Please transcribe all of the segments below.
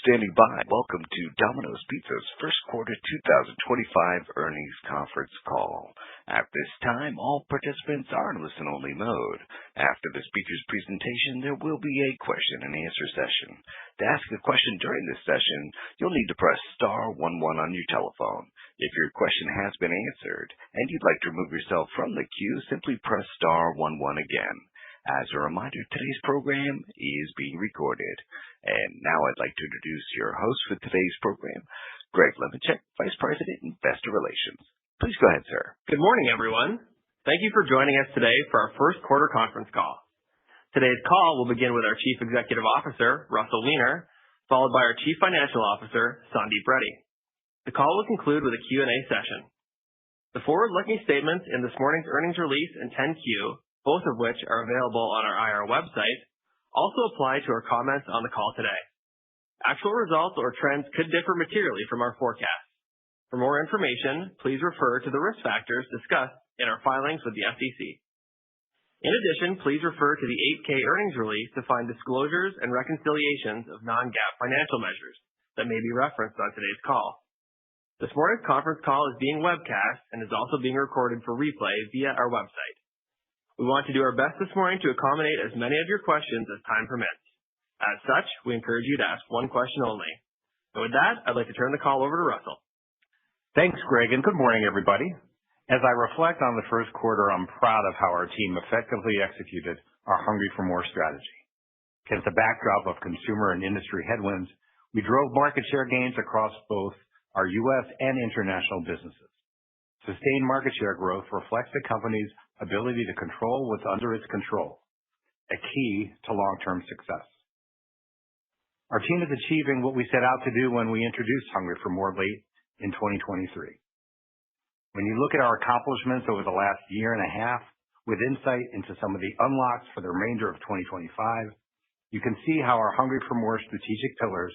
standing by. Welcome to Domino's Pizza's first quarter 2025 earnings conference call. At this time, all participants are in listen-only mode. After the speaker's presentation, there will be a question-and-answer session. To ask a question during this session, you'll need to press star 11 on your telephone. If your question has been answered and you'd like to remove yourself from the queue, simply press star 11 again. As a reminder, today's program is being recorded. And now I'd like to introduce your host for today's program, Greg Levincheck, Vice President, Investor Relations. Please go ahead, sir. Good morning, everyone. Thank you for joining us today for our first quarter conference call. Today's call will begin with our Chief Executive Officer, Russell Weiner, followed by our Chief Financial Officer, Sandeep Reddy. The call will conclude with a Q&A session. The forward-looking statements in this morning's earnings release and 10-Q, both of which are available on our IR website, also apply to our comments on the call today. Actual results or trends could differ materially from our forecast. For more information, please refer to the risk factors discussed in our filings with the SEC. In addition, please refer to the 8-K earnings release to find disclosures and reconciliations of non-GAAP financial measures that may be referenced on today's call. This morning's conference call is being webcast and is also being recorded for replay via our website. We want to do our best this morning to accommodate as many of your questions as time permits. As such, we encourage you to ask one question only. And with that, I'd like to turn the call over to Russell. Thanks, Greg, and good morning, everybody. As I reflect on the first quarter, I'm proud of how our team effectively executed our Hungry for More strategy. Against the backdrop of consumer and industry headwinds, we drove market share gains across both our U.S. and international businesses. Sustained market share growth reflects the company's ability to control what's under its control, a key to long-term success. Our team is achieving what we set out to do when we introduced Hungry for More late in 2023. When you look at our accomplishments over the last year and a half, with insight into some of the unlocks for the remainder of 2025, you can see how our Hungry for More strategic pillars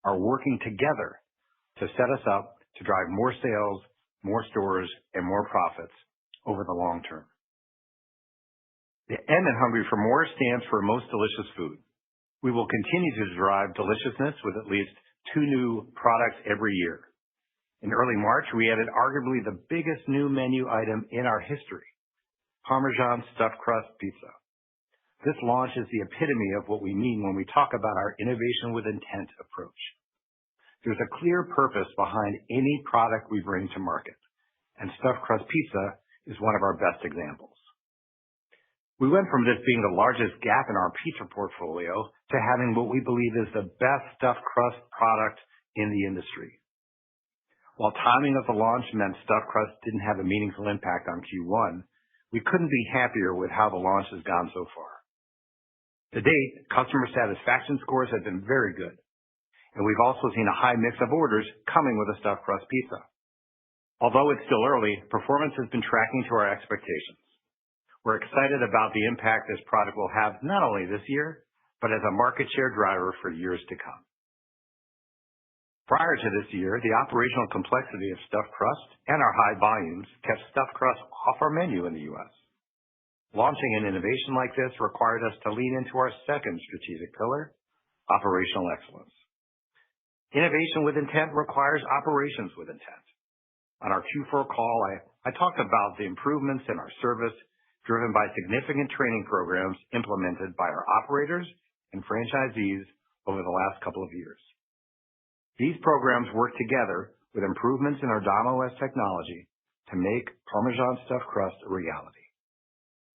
are working together to set us up to drive more sales, more stores, and more profits over the long term. The M in Hungry for More stands for Most Delicious Food. We will continue to drive deliciousness with at least 2 new products every year. In early March, we added arguably the biggest new menu item in our history, Parmesan Stuffed Crust Pizza. This launch is the epitome of what we mean when we talk about our innovation with intent approach. There's a clear purpose behind any product we bring to market, and Stuffed Crust Pizza is one of our best examples. We went from this being the largest gap in our pizza portfolio to having what we believe is the best stuffed crust product in the industry. While timing of the launch meant stuffed crust didn't have a meaningful impact on Q1, we couldn't be happier with how the launch has gone so far. To date, customer satisfaction scores have been very good, and we've also seen a high mix of orders coming with a stuffed crust pizza. Although it's still early, performance has been tracking to our expectations. We're excited about the impact this product will have not only this year, but as a market share driver for years to come. Prior to this year, the operational complexity of stuffed crust and our high volumes kept stuffed crust off our menu in the U.S. Launching an innovation like this required us to lean into our second strategic pillar, operational excellence. Innovation with intent requires operations with intent. On our Q4 call, I talked about the improvements in our service driven by significant training programs implemented by our operators and franchisees over the last couple of years. These programs work together with improvements in our Domino technology to make Parmesan Stuffed Crust a reality.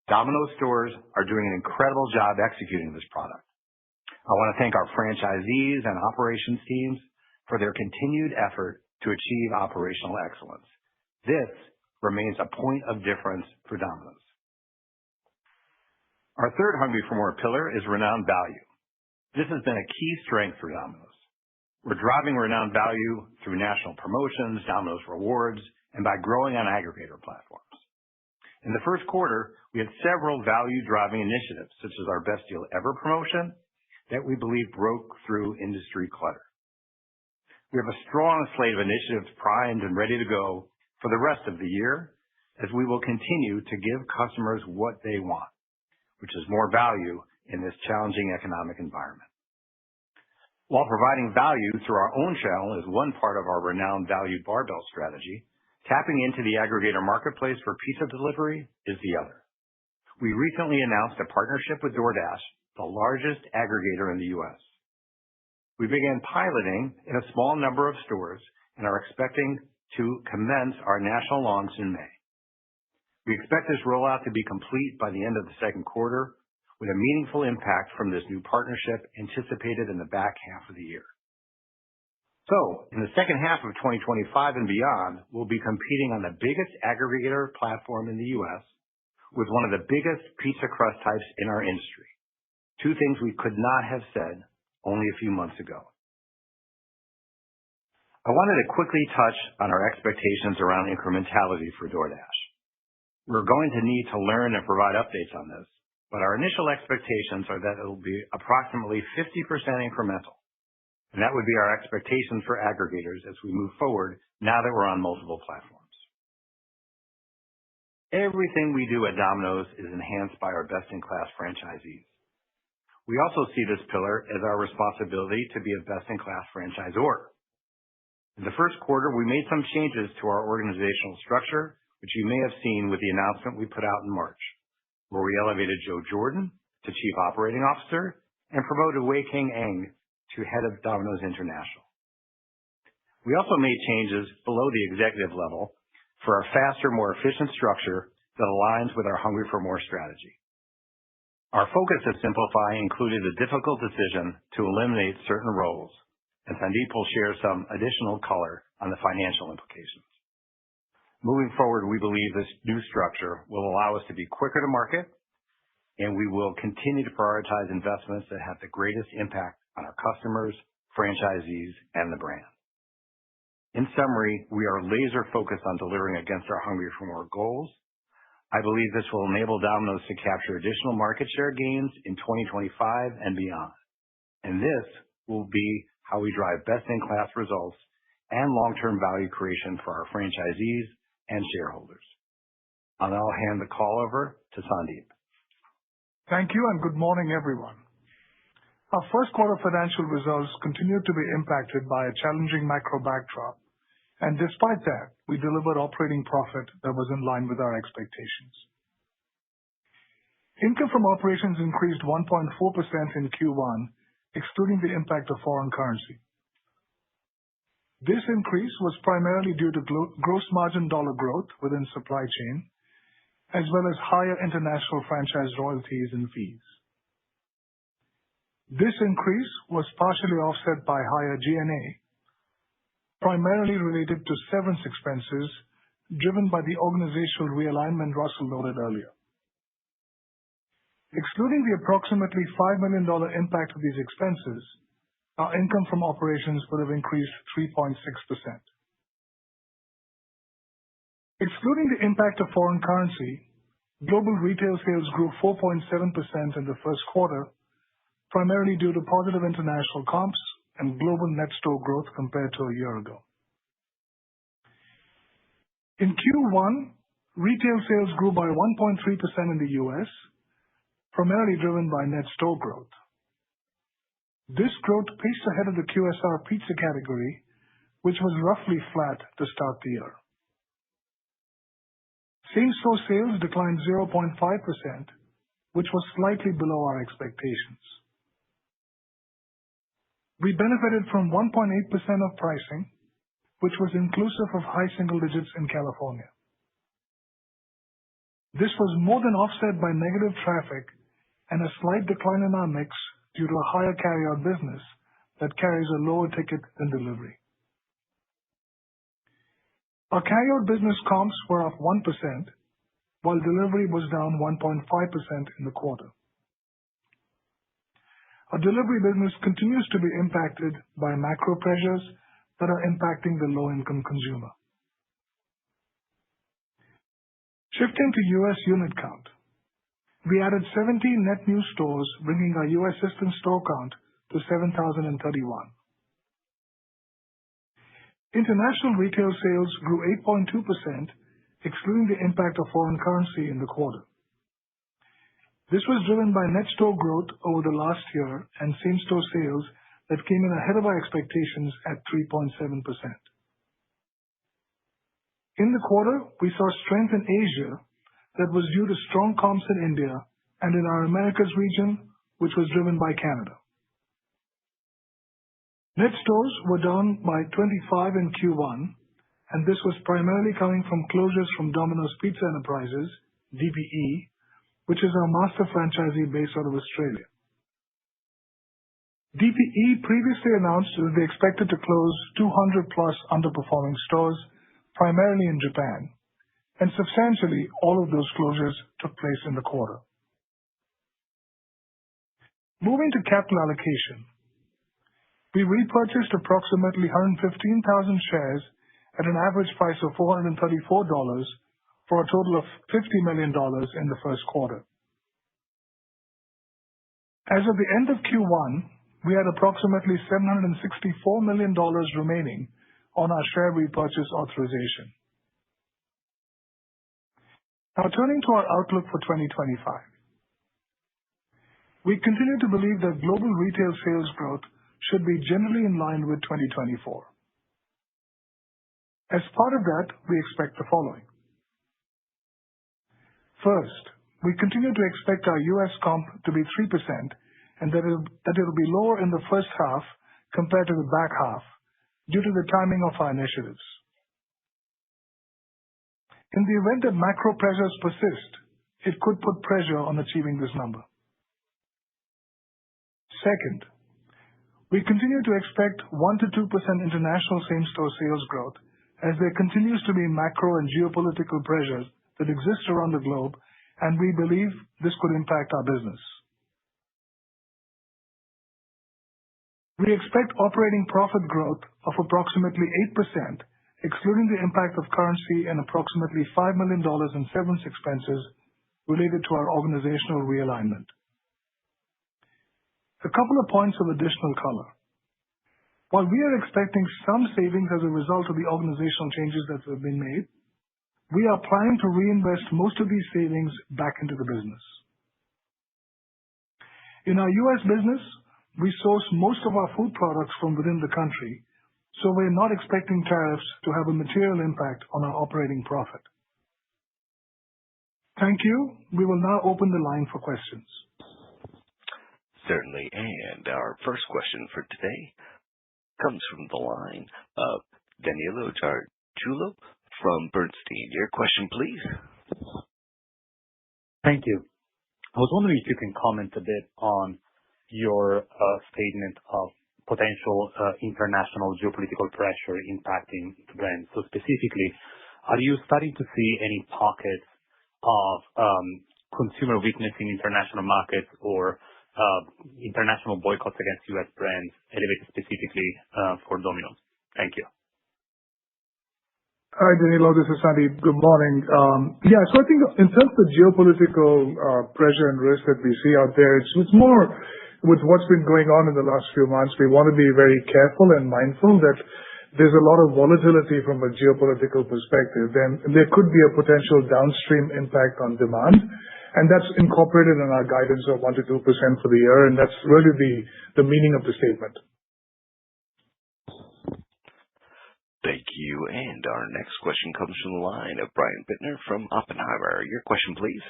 Domino stores are doing an incredible job executing this product. I want to thank our franchisees and operations teams for their continued effort to achieve operational excellence. This remains a point of difference for Domino's. Our third Hungry for More pillar is renowned value. This has been a key strength for Domino's. We're driving renowned value through national promotions, Domino's Rewards, and by growing on aggregator platforms. In the first quarter, we had several value-driving initiatives, such as our Best Deal Ever promotion, that we believe broke through industry clutter. We have a strong slate of initiatives primed and ready to go for the rest of the year, as we will continue to give customers what they want, which is more value in this challenging economic environment. While providing value through our own channel is one part of our renowned value barbell strategy, tapping into the aggregator marketplace for pizza delivery is the other. We recently announced a partnership with DoorDash, the largest aggregator in the U.S. We began piloting in a small number of stores and are expecting to commence our national launch in May. We expect this rollout to be complete by the end of the second quarter, with a meaningful impact from this new partnership anticipated in the back half of the year. So, in the second half of 2025 and beyond, we'll be competing on the biggest aggregator platform in the U.S. with one of the biggest pizza crust types in our industry. Two things we could not have said only a few months ago. I wanted to quickly touch on our expectations around incrementality for DoorDash. We're going to need to learn and provide updates on this, but our initial expectations are that it will be approximately 50% incremental, and that would be our expectations for aggregators as we move forward now that we're on multiple platforms. Everything we do at Domino's is enhanced by our best-in-class franchisees. We also see this pillar as our responsibility to be a best-in-class franchisor. In the first quarter, we made some changes to our organizational structure, which you may have seen with the announcement we put out in March, where we elevated Joe Jordan to Chief Operating Officer and promoted Wei King Eng to Head of Domino's International. We also made changes below the executive level for a faster, more efficient structure that aligns with our Hungry for More strategy. Our focus to simplify included a difficult decision to eliminate certain roles, and Sandeep will share some additional color on the financial implications. Moving forward, we believe this new structure will allow us to be quicker to market, and we will continue to prioritize investments that have the greatest impact on our customers, franchisees, and the brand. In summary, we are laser-focused on delivering against our Hungry for More goals. I believe this will enable Domino's to capture additional market share gains in 2025 and beyond, and this will be how we drive best-in-class results and long-term value creation for our franchisees and shareholders. I'll now hand the call over to Sandeep. Thank you and good morning, everyone. Our first quarter financial results continued to be impacted by a challenging macro backdrop, and despite that, we delivered operating profit that was in line with our expectations. Income from operations increased 1.4% in Q1, excluding the impact of foreign currency. This increase was primarily due to gross margin dollar growth within supply chain, as well as higher international franchise royalties and fees. This increase was partially offset by higher G&A, primarily related to severance expenses driven by the organizational realignment Russell noted earlier. Excluding the approximately $5 million impact of these expenses, our income from operations would have increased 3.6%. Excluding the impact of foreign currency, global retail sales grew 4.7% in the first quarter, primarily due to positive international comps and global net store growth compared to a year ago. In Q1, retail sales grew by 1.3% in the U.S., primarily driven by net store growth. This growth paced ahead of the QSR pizza category, which was roughly flat to start the year. Same-store sales declined 0.5%, which was slightly below our expectations. We benefited from 1.8% of pricing, which was inclusive of high single digits in California. This was more than offset by negative traffic and a slight decline in our mix due to a higher carryout business that carries a lower ticket than delivery. Our carryout business comps were up 1%, while delivery was down 1.5% in the quarter. Our delivery business continues to be impacted by macro pressures that are impacting the low-income consumer. Shifting to U.S. unit count, we added 17 net new stores, bringing our U.S. system store count to 7,031. International retail sales grew 8.2%, excluding the impact of foreign currency in the quarter. This was driven by net store growth over the last year and same-store sales that came in ahead of our expectations at 3.7%. In the quarter, we saw strength in Asia that was due to strong comps in India and in our Americas region, which was driven by Canada. Net stores were down by 25 in Q1, and this was primarily coming from closures from Domino's Pizza Enterprises, DPE, which is our master franchisee based out of Australia. DPE previously announced that they expected to close 200-plus underperforming stores, primarily in Japan, and substantially all of those closures took place in the quarter. Moving to capital allocation, we repurchased approximately 115,000 shares at an average price of $434 for a total of $50 million in the first quarter. As of the end of Q1, we had approximately $764 million remaining on our share repurchase authorization. Now turning to our outlook for 2025. We continue to believe that global retail sales growth should be generally in line with 2024. As part of that, we expect the following. First, we continue to expect our U.S. comp to be 3% and that it will be lower in the first half compared to the back half due to the timing of our initiatives. In the event that macro pressures persist, it could put pressure on achieving this number. Second, we continue to expect 1 to 2% international same-store sales growth as there continues to be macro and geopolitical pressures that exist around the globe, and we believe this could impact our business. We expect operating profit growth of approximately 8%, excluding the impact of currency and approximately $5 million in severance expenses related to our organizational realignment. A couple of points of additional color. While we are expecting some savings as a result of the organizational changes that have been made, we are planning to reinvest most of these savings back into the business. In our U.S. business, we source most of our food products from within the country, so we're not expecting tariffs to have a material impact on our operating profit. Thank you. We will now open the line for questions. Certainly. And our first question for today comes from the line of Danilo Gargiulo from Bernstein. Your question, please. Thank you. I was wondering if you can comment a bit on your statement of potential international geopolitical pressure impacting the brand. So specifically, are you starting to see any pockets of consumer weakness in international markets or international boycotts against U.S. brands elevated specifically for Domino's? Thank you. Hi, Danilo. This is Sandeep. Good morning. So I think in terms of the geopolitical pressure and risk that we see out there, it's more with what's been going on in the last few months. We want to be very careful and mindful that there's a lot of volatility from a geopolitical perspective. Then there could be a potential downstream impact on demand, and that's incorporated in our guidance of 1 to 2% for the year, and that's really the meaning of the statement. Thank you. And our next question comes from the line of Brian Bittner from Oppenheimer. Your question, please.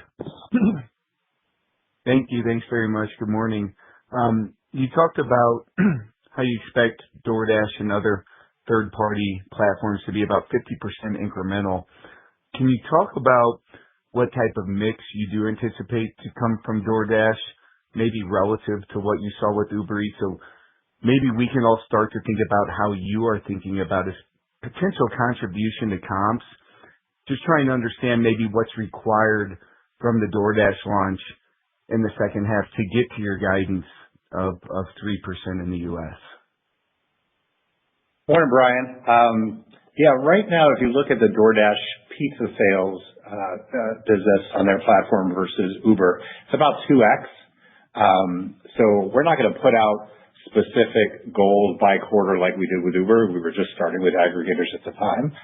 Thank you. Thanks very much. Good morning. You talked about how you expect DoorDash and other third-party platforms to be about 50% incremental. Can you talk about what type of mix you do anticipate to come from DoorDash, maybe relative to what you saw with Uber Eats? So maybe we can all start to think about how you are thinking about its potential contribution to comps. Just trying to understand maybe what's required from the DoorDash launch in the second half to get to your guidance of 3% in the U.S. Morning, Brian. Right now, if you look at the DoorDash pizza sales business on their platform versus Uber, it's about 2x. So we're not going to put out specific goals by quarter like we did with Uber. We were just starting with aggregators at the time.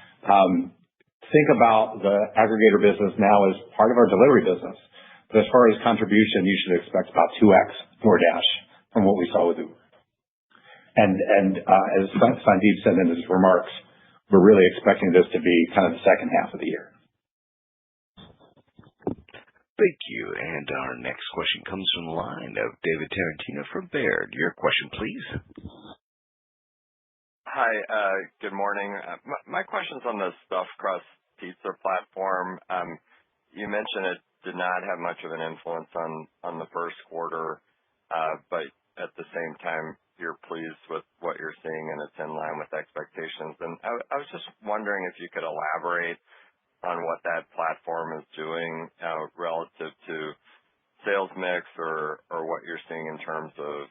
Think about the aggregator business now as part of our delivery business. But as far as contribution, you should expect about 2x DoorDash from what we saw with Uber. As Sandeep said in his remarks, we're really expecting this to be kind of the second half of the year. Thank you. Our next question comes from the line of David Tarantino from Baird. Your question, please. Hi, good morning. My question's on the stuffed crust pizza platform. You mentioned it did not have much of an influence on the first quarter, but at the same time, you're pleased with what you're seeing and it's in line with expectations. And I was just wondering if you could elaborate on what that platform is doing relative to sales mix or what you're seeing in terms of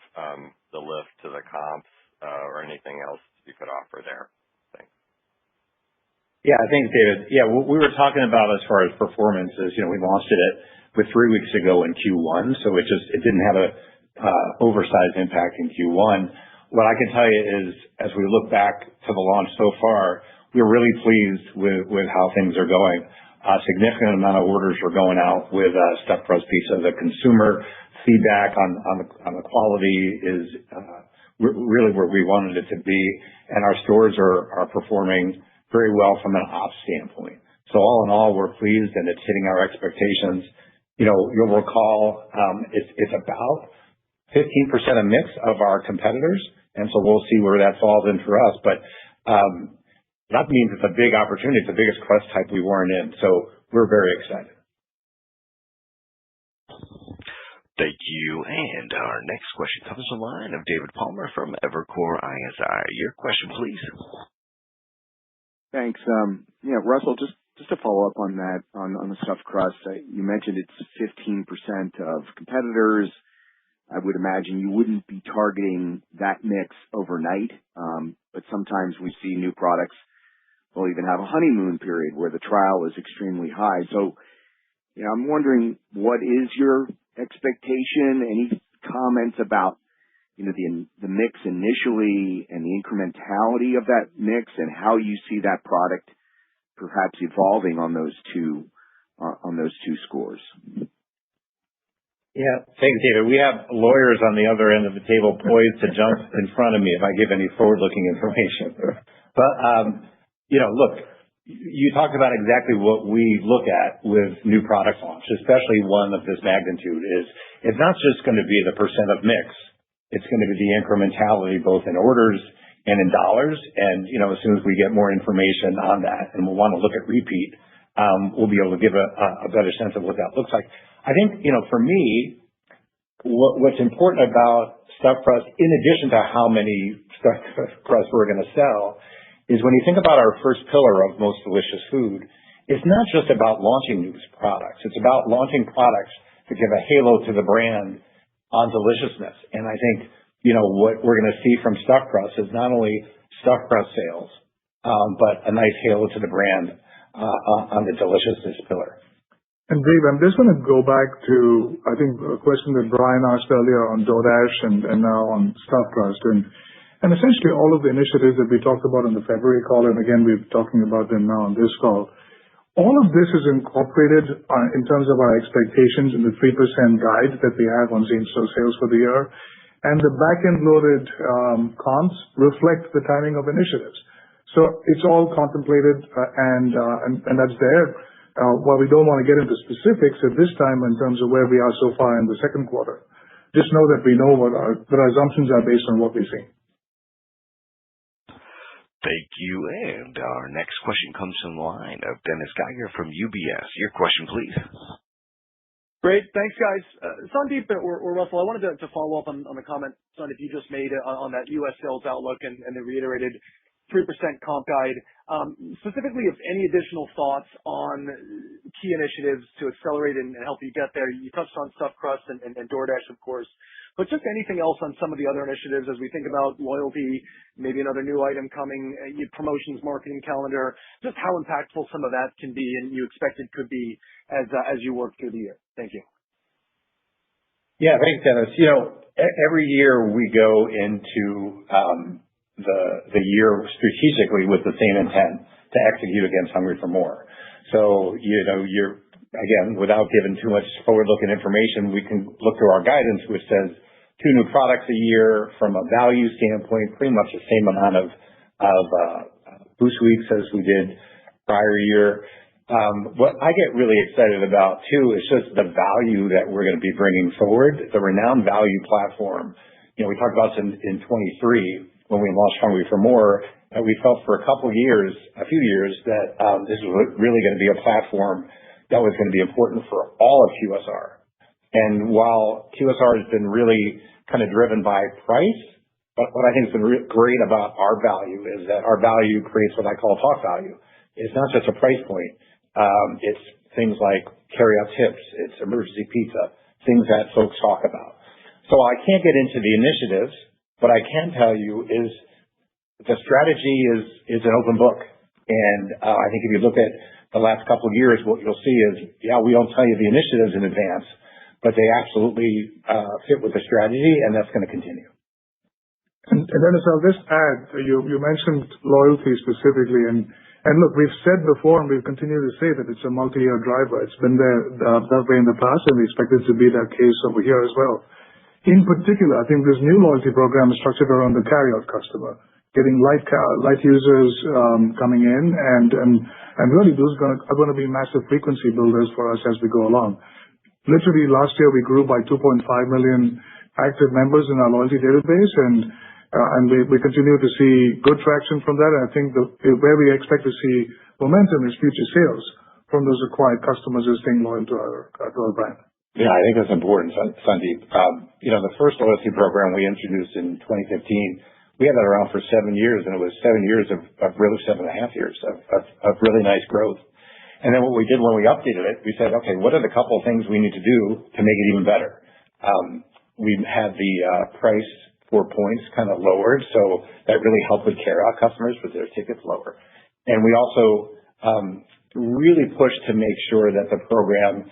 the lift to the comps or anything else you could offer there. Thanks. Yeah, thanks, David. Yeah, what we were talking about as far as performance is, we launched it with 3 weeks ago in Q1, so it didn't have a oversized impact in Q1. What I can tell you is, as we look back to the launch so far, we're really pleased with how things are going. A significant amount of orders are going out with stuffed crust pizza. The consumer feedback on the quality is really where we wanted it to be, and our stores are performing very well from an ops standpoint. So all in all, we're pleased, and it's hitting our expectations. You'll recall it's about 15% of mix of our competitors, and so we'll see where that falls in for us. But that means it's a big opportunity. It's the biggest crust type we weren't in, so we're very excited. Thank you. Our next question comes from the line of David Palmer from Evercore ISI. Your question, please. Thanks. Russell, just to follow up on that, on the stuffed crust, you mentioned it's 15% of competitors. I would imagine you wouldn't be targeting that mix overnight, but sometimes we see new products will even have a honeymoon period where the trial is extremely high. So, I'm wondering, what is your expectation? Any comments about, the mix initially and the incrementality of that mix and how you see that product perhaps evolving on those two scores? Yeah. Thanks, David. We have lawyers on the other end of the table poised to jump in front of me if I give any forward-looking information. But, look, you talked about exactly what we look at with new product launch, especially one of this magnitude, is it's not just going to be the percent of mix. It's going to be the incrementality both in orders and in dollars. And, as soon as we get more information on that and we'll want to look at repeat, we'll be able to give a better sense of what that looks like. I think, for me, what's important about stuffed crust, in addition to how many stuffed crusts we're going to sell, is when you think about our first pillar of most delicious food, it's not just about launching new products. It's about launching products to give a halo to the brand on deliciousness. And I think, what we're going to see from stuffed crust is not only stuffed crust sales, but a nice halo to the brand on the deliciousness pillar. And Dave, I'm just going to go back to, I think, a question that Brian asked earlier on DoorDash and now on stuffed crust. And essentially all of the initiatives that we talked about in the February call, and again, we're talking about them now on this call, all of this is incorporated in terms of our expectations in the 3% guide that we have on same-store sales for the year. And the back-end loaded comps reflect the timing of initiatives. So it's all contemplated and that's there. While we don't want to get into specifics at this time in terms of where we are so far in the second quarter, just know that we know what our assumptions are based on what we see. Thank you. And our next question comes from the line of Dennis Geiger from UBS. Your question, please. Great. Thanks, guys. Sandeep or Russell, I wanted to follow up on the comment, Sandeep, you just made on that U.S. sales outlook and the reiterated 3% comp guide. Specifically, if any additional thoughts on key initiatives to accelerate and help you get there. You touched on stuffed crust and DoorDash, of course, but just anything else on some of the other initiatives as we think about loyalty, maybe another new item coming, promotions, marketing calendar, just how impactful some of that can be and you expect it could be as you work through the year. Thank you. Yeah, thanks, Dennis. Every year we go into the year strategically with the same intent to execute against Hungry for More. So, you're, again, without giving too much forward-looking information, we can look through our guidance, which says 2 new products a year. From a value standpoint, pretty much the same amount of Boost Weeks as we did prior year. What I get really excited about too is just the value that we're going to be bringing forward, the Renowned Value platform. We talked about this in 23 when we launched Hungry for More, and we felt for a few years, that this was really going to be a platform that was going to be important for all of QSR. And while QSR has been really kind of driven by price, but what I think has been great about our value is that our value creates what I call talk value. It's not just a price point. It's things like carryout tips, it's emergency pizza, things that folks talk about. So I can't get into the initiatives, but I can tell you is the strategy is an open book. And I think if you look at the last couple of years, what you'll see is, we don't tell you the initiatives in advance, but they absolutely fit with the strategy, and that's going to continue. And Dennis, I'll just add, you mentioned loyalty specifically, and look, we've said before, and we've continued to say that it's a multi-year driver. It's been there that way in the past, and we expect it to be that case over here as well. In particular, I think this new loyalty program is structured around the carryout customer, getting light users coming in, and really those are going to be massive frequency builders for us as we go along. Literally last year we grew by 2.5 million active members in our loyalty database, and we continue to see good traction from that. And I think where we expect to see momentum is future sales from those acquired customers who are staying loyal to our brand. Yeah, I think that's important, Sandeep. The first loyalty program we introduced in 2015, we had that around for 7 years, and it was 7 years of really 7.5 years of really nice growth. And then what we did when we updated it, we said, okay, what are the couple of things we need to do to make it even better? We had the price for points kind of lowered, so that really helped with carryout customers with their tickets lower. And we also really pushed to make sure that the program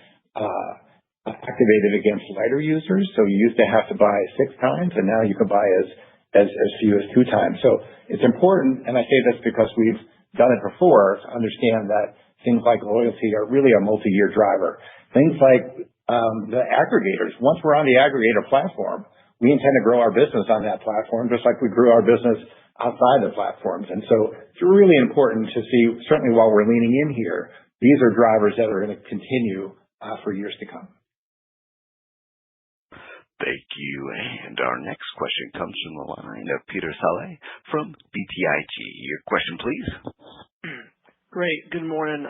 activated against lighter users. So you used to have to buy 6 times, and now you can buy as few as 2 times. So it's important, and I say this because we've done it before, to understand that things like loyalty are really a multi-year driver. Things like the aggregators. Once we're on the aggregator platform, we intend to grow our business on that platform, just like we grew our business outside the platforms. And so it's really important to see, certainly while we're leaning in here, these are drivers that are going to continue for years to come. Thank you. And our next question comes from the line of Peter Saleh from BTIG. Your question, please. Great. Good morning.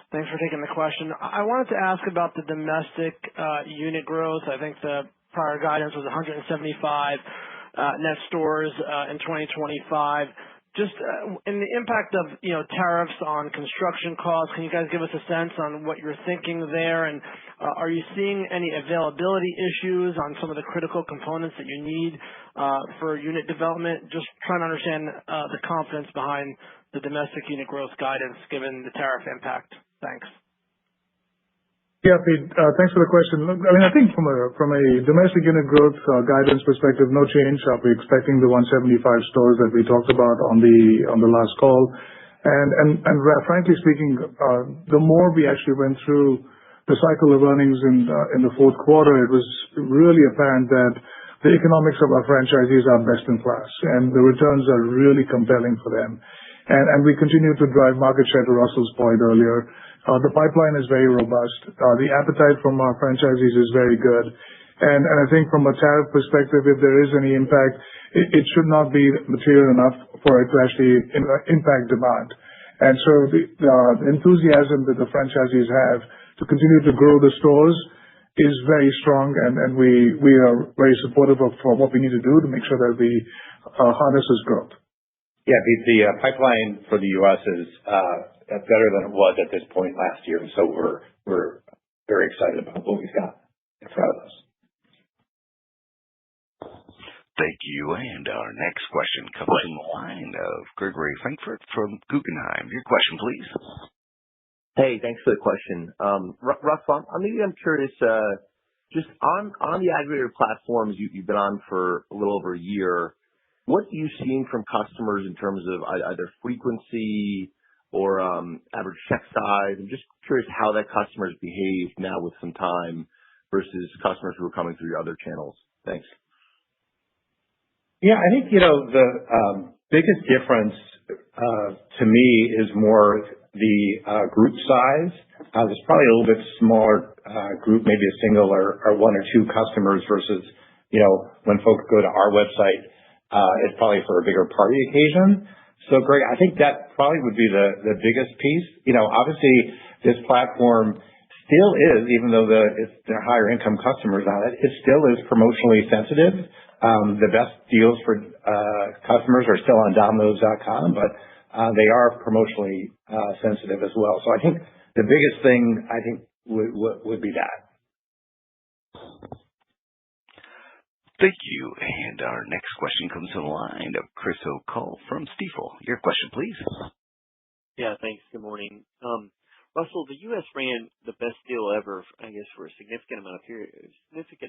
Thanks for taking the question. I wanted to ask about the domestic unit growth. I think the prior guidance was 175 net stores in 2025. Just in the impact of tariffs on construction costs, can you guys give us a sense on what you're thinking there? And are you seeing any availability issues on some of the critical components that you need for unit development? Just trying to understand the confidence behind the domestic unit growth guidance given the tariff impact. Thanks. Yeah, Pete, thanks for the question. Look, I think from a domestic unit growth guidance perspective, no change. We're expecting the 175 stores that we talked about on the last call. And frankly speaking, the more we actually went through the cycle of earnings in the fourth quarter, it was really apparent that the economics of our franchisees are best in class, and the returns are really compelling for them. And we continue to drive market share, to Russell's point earlier. The pipeline is very robust. The appetite from our franchisees is very good. And I think from a tariff perspective, if there is any impact, it should not be material enough for it to actually impact demand. And so the enthusiasm that the franchisees have to continue to grow the stores is very strong, and we are very supportive of what we need to do to make sure that we harness this growth. Yeah, the pipeline for the U.S. is better than it was at this point last year. So we're very excited about what we've got in front of us. Thank you. And our next question comes from the line of Gregory Francfort from Guggenheim. Your question, please. Hey, thanks for the question. Russell, I'm curious, just on the aggregator platforms you've been on for a little over a year, what are you seeing from customers in terms of either frequency or average check size? I'm just curious how that customer's behaved now with some time versus customers who are coming through your other channels. Thanks. Yeah, I think, the biggest difference to me is more the group size. There's probably a little bit smaller group, maybe a single or one or two customers versus, when folks go to our website, it's probably for a bigger party occasion. So, Greg, I think that probably would be the biggest piece. Obviously, this platform still is, even though they're higher income customers on it, it still is promotionally sensitive. The best deals for customers are still on Domino's.com, but they are promotionally sensitive as well. So I think the biggest thing would be that. Thank you. And our next question comes to the line of Chris O'Cull from Stifel. Your question, please. Yeah, thanks. Good morning. Russell, the U.S. ran the best deal ever, I guess, for a significant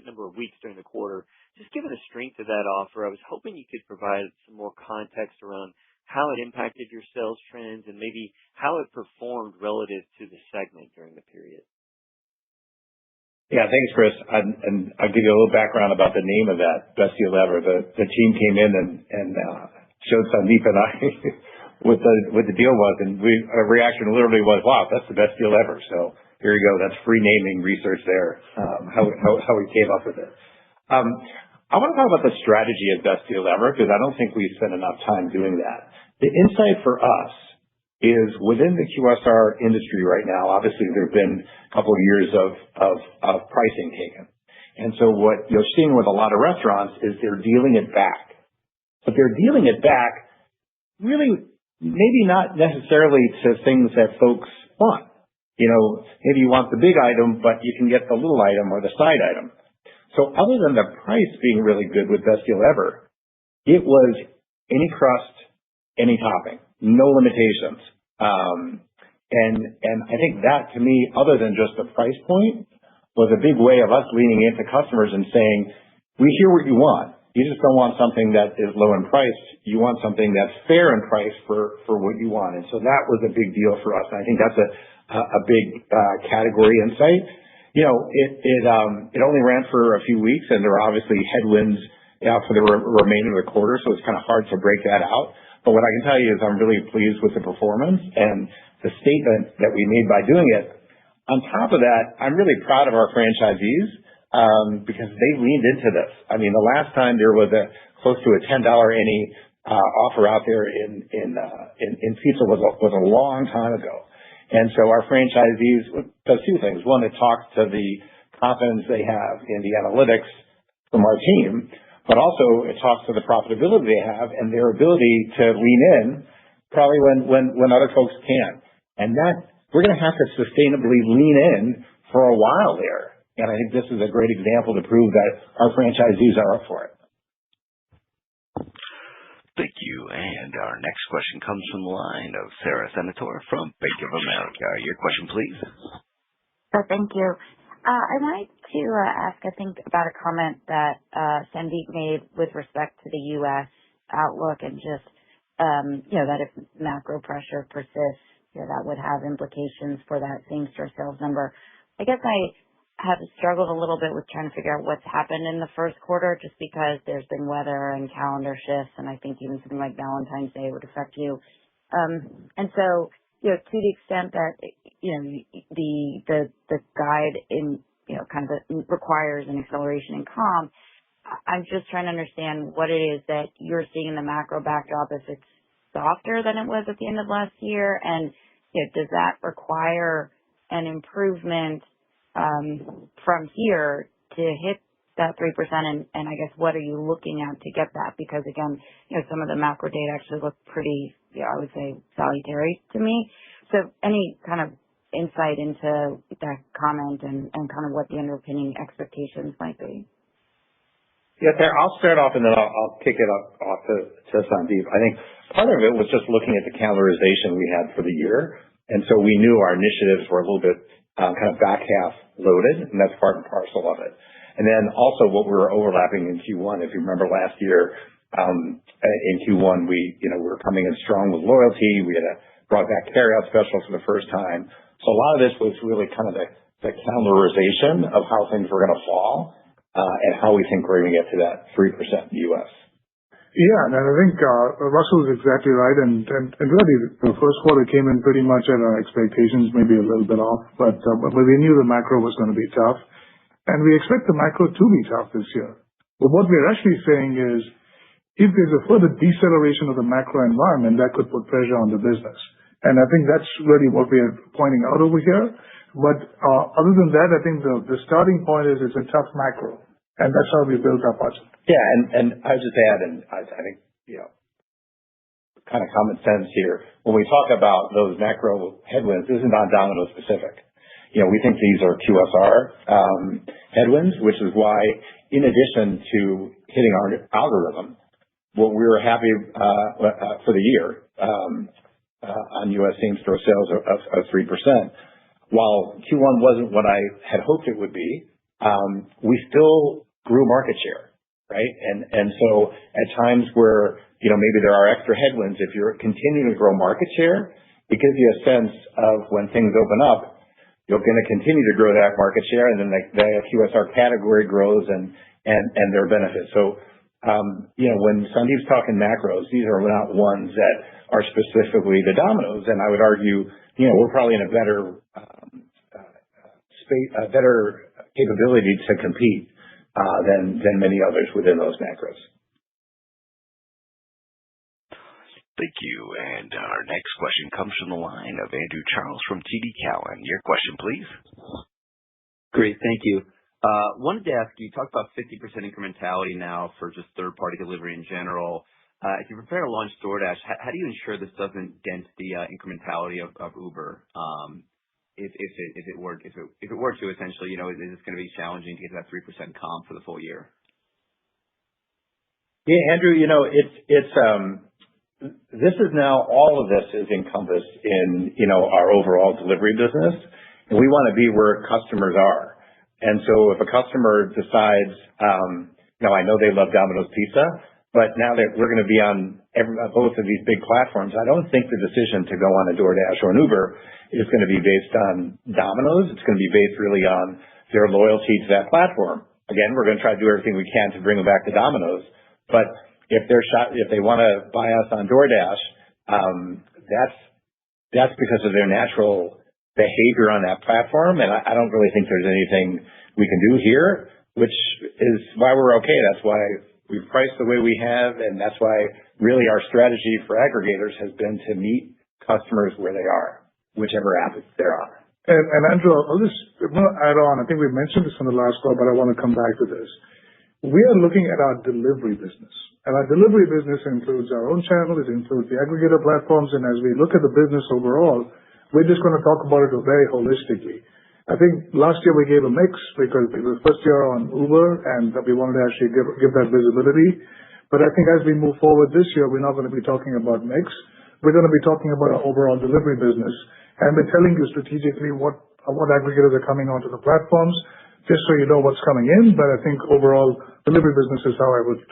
number of weeks during the quarter. Just given the strength of that offer, I was hoping you could provide some more context around how it impacted your sales trends and maybe how it performed relative to the segment during the period. Yeah, thanks, Chris. And I'll give you a little background about the name of that best deal ever. The team came in and showed Sandeep and I what the deal was, and our reaction literally was, "Wow, that's the best deal ever." So here you go. That's free naming research there. How we came up with it. I want to talk about the strategy of best deal ever because I don't think we spend enough time doing that. The insight for us is within the QSR industry right now. Obviously, there have been a couple of years of pricing taken, and so what you're seeing with a lot of restaurants is they're dealing it back, but they're dealing it back really. Maybe not necessarily to things that folks want. Maybe you want the big item, but you can get the little item or the side item. So other than the price being really good with Best Deal Ever, it was any crust, any topping, no limitations. And I think that to me, other than just the price point, was a big way of us leaning into customers and saying, we hear what you want. You just don't want something that is low in price. You want something that's fair in price for what you want. And so that was a big deal for us. And I think that's a big category insight. It only ran for a few weeks, and there were obviously headwinds for the remainder of the quarter, so it's kind of hard to break that out. But what I can tell you is I'm really pleased with the performance and the statement that we made by doing it. On top of that, I'm really proud of our franchisees. Because they leaned into this. I mean, the last time there was close to a $10 any offer out there in pizza was a long time ago. And so our franchisees does two things. One, it talks to the confidence they have in the analytics from our team, but also it talks to the profitability they have and their ability to lean in probably when other folks can't. And that we're going to have to sustainably lean in for a while there. And I think this is a great example to prove that our franchisees are up for it. Thank you. And our next question comes from the line of Sara Senatore from Bank of America. Your question, please. Thank you. I wanted to ask, I think, about a comment that Sandeep made with respect to the U.S. outlook and just, that if macro pressure persists, that would have implications for that same-store sales number. I guess I have struggled a little bit with trying to figure out what's happened in the first quarter just because there's been weather and calendar shifts, and I think even something like Valentine's Day would affect you. And so, to the extent that, the guide in, kind of requires an acceleration in comp, I'm just trying to understand what it is that you're seeing in the macro backdrop, if it's softer than it was at the end of last year, and does that require an improvement from here to hit that 3%, and I guess what are you looking at to get that? Because again, some of the macro data actually look pretty, I would say, salutary to me. So any kind of insight into that comment and kind of what the underpinning expectations might be? Yeah, Sarah, I'll start off and then I'll kick it off to Sandeep. I think part of it was just looking at the calendarization we had for the year. And so we knew our initiatives were a little bit kind of back half loaded, and that's part and parcel of it. And then also what we were overlapping in Q1, if you remember last year, in Q1, we were coming in strong with loyalty. We had brought back carryout special for the first time. So a lot of this was really kind of the calendarization of how things were going to fall, and how we think we're going to get to that 3% in the U.S. Yeah, and I think Russell is exactly right. And really, the first quarter came in pretty much at our expectations, maybe a little bit off, but we knew the macro was going to be tough, and we expect the macro to be tough this year. But what we're actually saying is, if there's a further deceleration of the macro environment, that could put pressure on the business. And I think that's really what we are pointing out over here. But other than that, I think the starting point is it's a tough macro, and that's how we built our budget. Yeah, and I would just add, and I think, kind of common sense here. When we talk about those macro headwinds, this is not Domino specific. We think these are QSR headwinds, which is why, in addition to hitting our algorithm, what we were happy for the year on U.S. same-store sales of 3%. While Q1 wasn't what I had hoped it would be, we still grew market share, right? And so at times where maybe there are extra headwinds, if you're continuing to grow market share, it gives you a sense of when things open up, you're going to continue to grow that market share, and then the QSR category grows and their benefits. So when Sandeep's talking macros, these are not ones that are specifically the Domino's, and I would argue, we're probably in a better space, a better capability to compete than many others within those macros. Thank you. And our next question comes from the line of Andrew Charles from TD Cowen. Your question, please. Great. Thank you. Wanted to ask, you talked about 50% incrementality now for just third-party delivery in general. If you prepare to launch DoorDash, how do you ensure this doesn't dent the incrementality of Uber? If it were to, essentially, is this going to be challenging to get to that 3% comp for the full year? Yeah, Andrew, this is now, all of this is encompassed in, our overall delivery business, and we want to be where customers are. And so if a customer decides, I know they love Domino's Pizza, but now that we're going to be on both of these big platforms, I don't think the decision to go on a DoorDash or an Uber is going to be based on Domino's. It's going to be based really on their loyalty to that platform. Again, we're going to try to do everything we can to bring them back to Domino's. But if they want to buy us on DoorDash, that's because of their natural behavior on that platform, and I don't really think there's anything we can do here, which is why we're okay. That's why we've priced the way we have, and that's why really our strategy for aggregators has been to meet customers where they are, whichever app they're on. And Andrew, I'll just add on. I think we mentioned this on the last call, but I want to come back to this. We are looking at our delivery business, and our delivery business includes our own channel. It includes the aggregator platforms, and as we look at the business overall, we're just going to talk about it very holistically. I think last year we gave a mix because it was first year on Uber, and we wanted to actually give that visibility. But I think as we move forward this year, we're not going to be talking about mix. We're going to be talking about our overall delivery business, and we're telling you strategically what aggregators are coming onto the platforms, just so you know what's coming in. But I think overall delivery business is how I would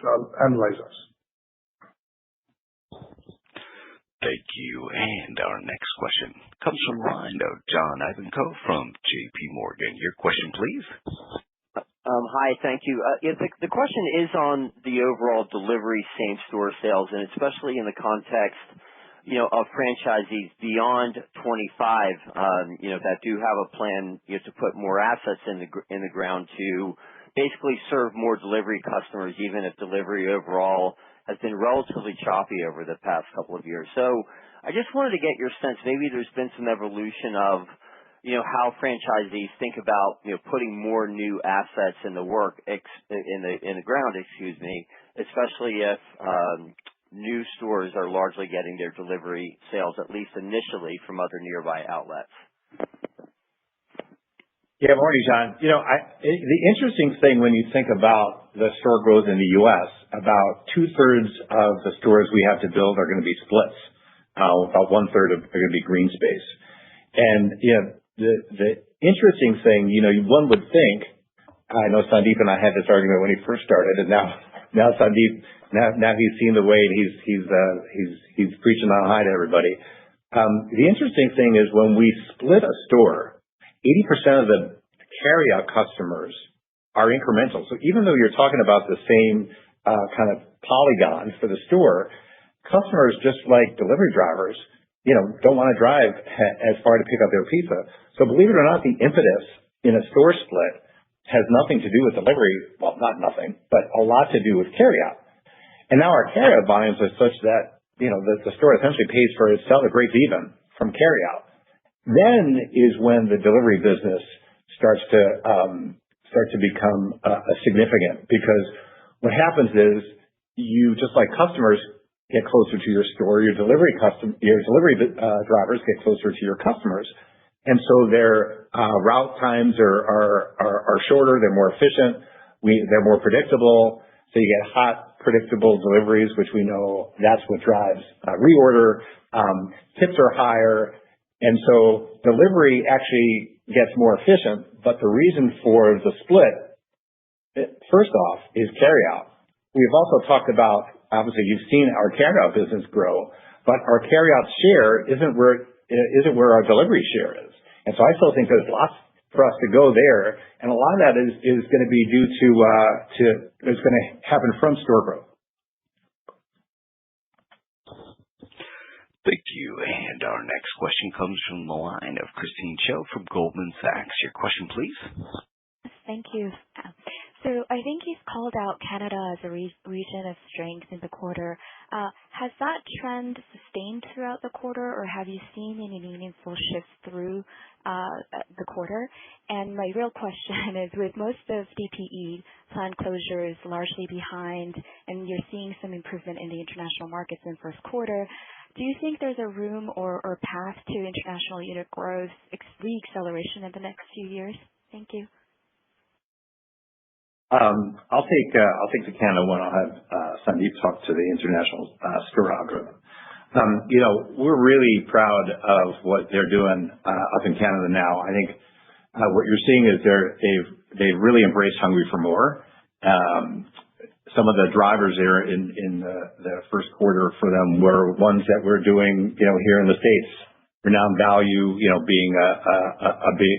analyze us. Thank you. And our next question comes from the line of John Ivankoe from JP Morgan. Your question, please. Hi, thank you. The question is on the overall delivery same-store sales, and especially in the context, of franchisees beyond 25, that do have a plan, to put more assets in the ground to basically serve more delivery customers, even if delivery overall has been relatively choppy over the past couple of years. So I just wanted to get your sense. Maybe there's been some evolution of, how franchisees think about, putting more new assets in the ground, especially if new stores are largely getting their delivery sales, at least initially, from other nearby outlets. Yeah, morning, John. The interesting thing when you think about the store growth in the U.S., about 2/3 of the stores we have to build are going to be splits. About 1/3 are going to be green space. And the interesting thing, one would think, I know Sandeep and I had this argument when he first started, and now Sandeep, now he's seen the way, and he's preaching on high to everybody. The interesting thing is when we split a store, 80% of the carryout customers are incremental. So even though you're talking about the same kind of polygon for the store, customers, just like delivery drivers, don't want to drive as far to pick up their pizza. So believe it or not, the impetus in a store split has nothing to do with delivery. Well, not nothing, but a lot to do with carryout. And now our carryout volumes are such that, the store essentially pays for itself, it breaks even from carryout. Then is when the delivery business starts to become significant, because what happens is you, just like customers get closer to your store, your delivery drivers get closer to your customers. And so their route times are shorter, they're more efficient, they're more predictable. So you get hot, predictable deliveries, which we know that's what drives reorder. Tips are higher. And so delivery actually gets more efficient, but the reason for the split, first off, is carryout. We've also talked about, obviously you've seen our carryout business grow, but our carryout share isn't where our delivery share is. And so I still think there's lots for us to go there, and a lot of that is going to be due to it's going to happen from store growth. Thank you. And our next question comes from the line of Christine Cho from Goldman Sachs. Your question, please. Thank you. So I think you've called out Canada as a region of strength in the quarter. Has that trend sustained throughout the quarter, or have you seen any meaningful shifts through the quarter? And my real question is, with most of DPE plant closures largely behind, and you're seeing some improvement in the international markets in first quarter, do you think there's a room or path to international unit growth re-acceleration in the next few years? Thank you. I'll take the Canada one. I'll have Sandeep talk to the international store algorithm. We're really proud of what they're doing up in Canada now. I think what you're seeing is they've really embraced Hungry for More. Some of the drivers there in the first quarter for them were ones that we're doing, here in the States. Renowned Value, being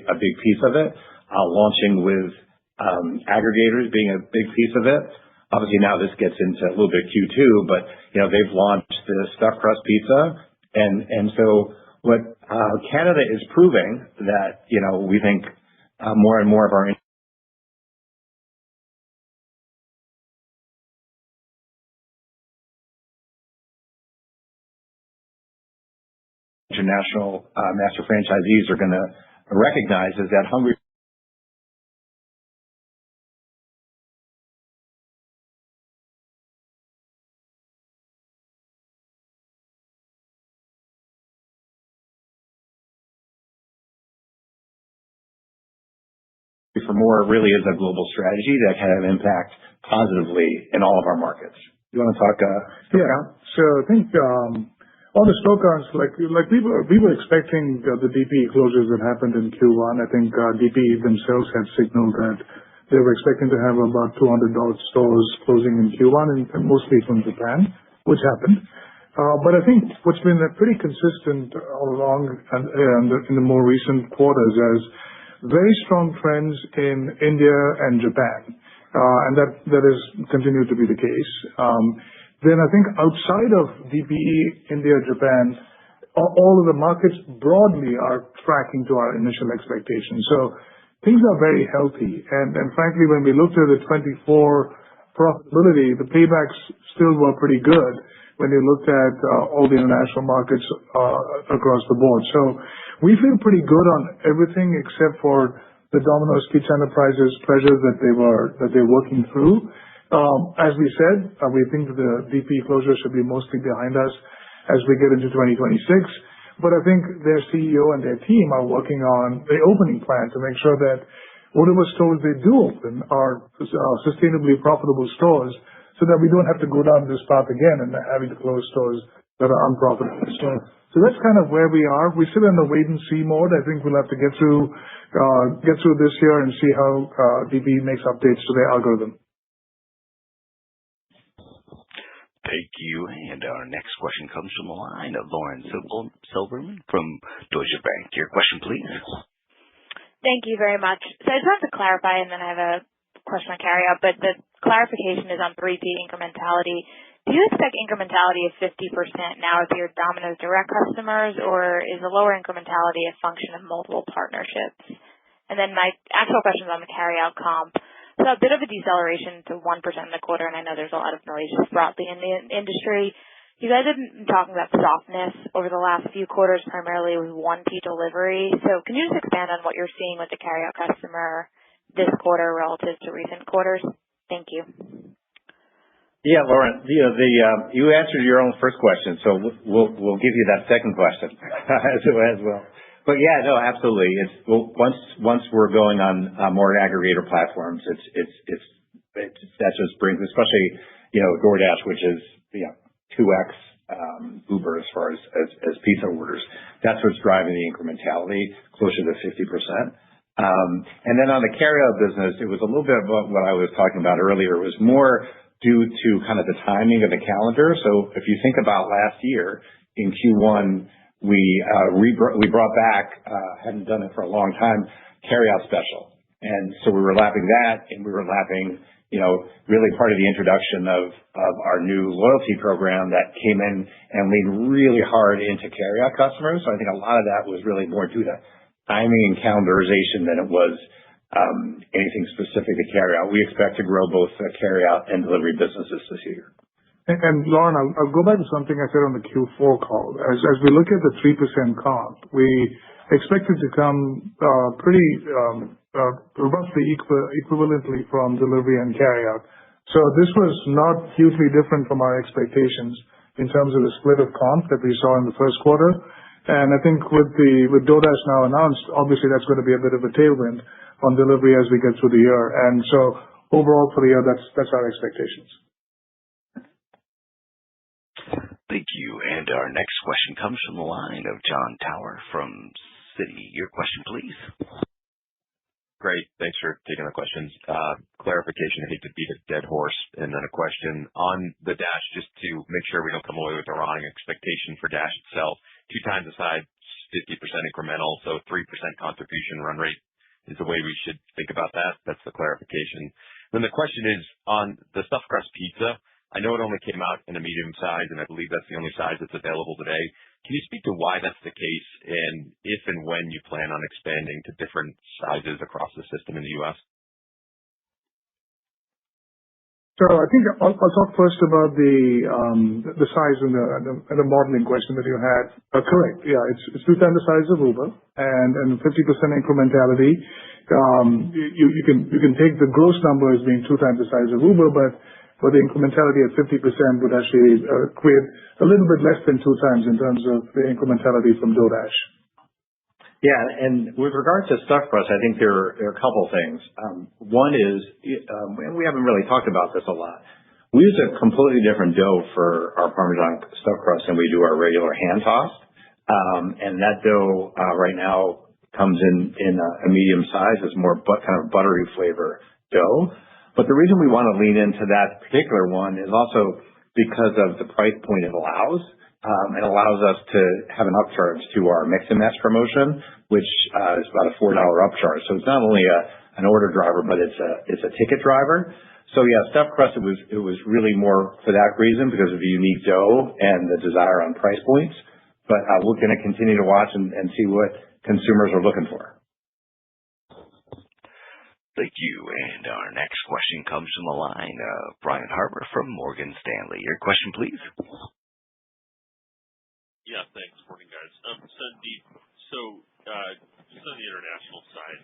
a big piece of it. Launching with aggregators being a big piece of it. Obviously now this gets into a little bit Q2, but they've launched the stuffed crust pizza, and so what Canada is proving that we think more and more of our international master franchisees are going to recognize is that Hungry for More really is a global strategy that can have impact positively in all of our markets. You want to talk? Yeah. So I think all the store counts, like we were expecting the DPE closures that happened in Q1. I think DPE themselves had signaled that they were expecting to have about 200 stores closing in Q1, and mostly from Japan, which happened. But I think what's been pretty consistent all along and in the more recent quarters is very strong trends in India and Japan, and that has continued to be the case. Then I think outside of DPE, India, Japan, all of the markets broadly are tracking to our initial expectations. So things are very healthy, and frankly, when we looked at the 24 profitability, the paybacks still were pretty good when you looked at all the international markets across the board. So we feel pretty good on everything except for the Domino's Pizza Enterprises pressures that they're working through. As we said, we think the DPE closure should be mostly behind us as we get into 2026. But I think their CEO and their team are working on the opening plan to make sure that whatever stores they do open are sustainably profitable stores, so that we don't have to go down this path again and having to close stores that are unprofitable. So that's kind of where we are. We're still in the wait and see mode. I think we'll have to get through this year and see how DPE makes updates to their algorithm. Thank you. And our next question comes from the line of Lauren Silberman from Deutsche Bank. Your question, please. Thank you very much. So I just have to clarify, and then I have a question on carryout, but the clarification is on 3P incrementality. Do you expect incrementality of 50% now with your Domino's direct customers, or is the lower incrementality a function of multiple partnerships? And then my actual question is on the carryout comp. So a bit of a deceleration to 1% in the quarter, and I know there's a lot of noise just broadly in the industry. You guys have been talking about softness over the last few quarters, primarily with 1P delivery. So can you just expand on what you're seeing with the carryout customer this quarter relative to recent quarters? Thank you. Yeah, Lauren, you answered your own first question, so we'll give you that second question as well. But yeah, no, absolutely. Once we're going on more aggregator platforms, that just brings, especially DoorDash, which is 2x Uber as far as pizza orders. That's what's driving the incrementality closer to 50%. And then on the carryout business, it was a little bit about what I was talking about earlier. It was more due to kind of the timing of the calendar. So if you think about last year in Q1, we brought back, hadn't done it for a long time, carryout special. And so we were lapping that, and we were lapping really part of the introduction of our new loyalty program that came in and leaned really hard into carryout customers. So I think a lot of that was really more due to timing and calendarization than it was anything specific to carryout. We expect to grow both carryout and delivery businesses this year. And Lauren, I'll go back to something I said on the Q4 call. As we look at the 3% comp, we expect it to come pretty roughly equivalently from delivery and carryout. So this was not hugely different from our expectations in terms of the split of comp that we saw in the first quarter. And I think with DoorDash now announced, obviously that's going to be a bit of a tailwind on delivery as we get through the year. And so overall for the year, that's our expectations. Thank you. And our next question comes from the line of Jon Tower from Citi. Your question, please. Great. Thanks for taking the questions. Clarification, I hate to beat a dead horse, and then a question on the Dash, just to make sure we don't come away with the wrong expectation for Dash itself. 2 times the size, 50% incremental, so 3% contribution run rate is the way we should think about that. That's the clarification. Then the question is on the stuffed crust pizza. I know it only came out in a medium size, and I believe that's the only size that's available today. Can you speak to why that's the case, and if and when you plan on expanding to different sizes across the system in the U.S.? So I think I'll talk first about the size and the modeling question that you had. Correct. Yeah, it's 2 times the size of Uber and 50% incrementality. You can take the gross number as being 2 times the size of Uber, but the incrementality at 50% would actually create a little bit less than 2 times in terms of the incrementality from DoorDash. Yeah, and with regard to stuffed crust, I think there are a couple things. One is, and we haven't really talked about this a lot, we use a completely different dough for our Parmesan stuffed crust than we do our regular hand-tossed. And that dough right now comes in a medium size. It's more kind of buttery flavor dough. But the reason we want to lean into that particular one is also because of the price point it allows. It allows us to have an upcharge to our mix and match promotion, which is about a $4 upcharge. So it's not only an order driver, but it's a ticket driver. So yeah, stuffed crust, it was really more for that reason because of the unique dough and the desire on price points. But we're going to continue to watch and see what consumers are looking for. Thank you. And our next question comes from the line of Brian Harbour from Morgan Stanley. Your question, please. Yeah, thanks. Morning, guys. Sandeep, so just on the international side,